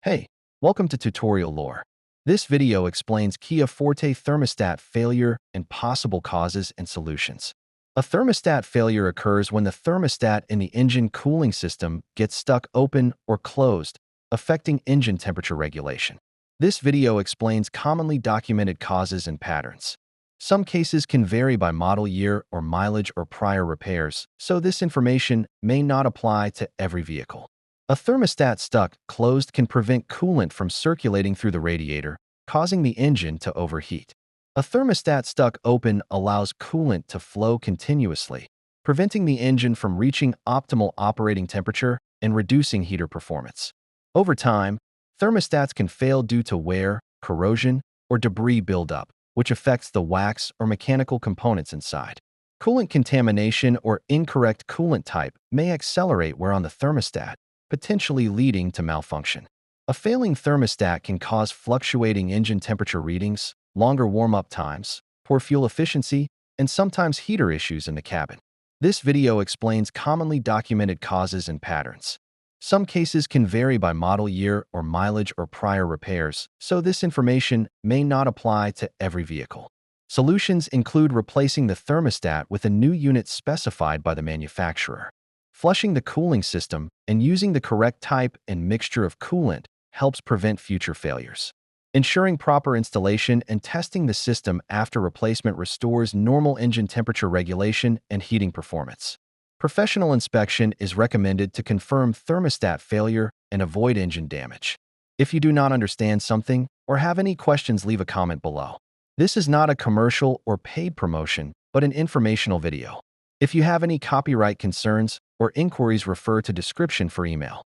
Hey, welcome to Tutorial Lore. This video explains Kia Forte thermostat failure and possible causes and solutions. A thermostat failure occurs when the thermostat in the engine cooling system gets stuck open or closed, affecting engine temperature regulation. This video explains commonly documented causes and patterns. Some cases can vary by model year or mileage or prior repairs, so this information may not apply to every vehicle. A thermostat stuck closed can prevent coolant from circulating through the radiator, causing the engine to overheat. A thermostat stuck open allows coolant to flow continuously, preventing the engine from reaching optimal operating temperature and reducing heater performance. Over time, thermostats can fail due to wear, corrosion, or debris buildup, which affects the wax or mechanical components inside. Coolant contamination or incorrect coolant type may accelerate wear on the thermostat, potentially leading to malfunction. A failing thermostat can cause fluctuating engine temperature readings, longer warm-up times, poor fuel efficiency, and sometimes heater issues in the cabin. This video explains commonly documented causes and patterns. Some cases can vary by model year or mileage or prior repairs, so this information may not apply to every vehicle. Solutions include replacing the thermostat with a new unit specified by the manufacturer. Flushing the cooling system and using the correct type and mixture of coolant helps prevent future failures. Ensuring proper installation and testing the system after replacement restores normal engine temperature regulation and heating performance. Professional inspection is recommended to confirm thermostat failure and avoid engine damage. If you do not understand something or have any questions, leave a comment below. This is not a commercial or paid promotion, but an informational video. If you have any copyright concerns or inquiries, refer to description for email.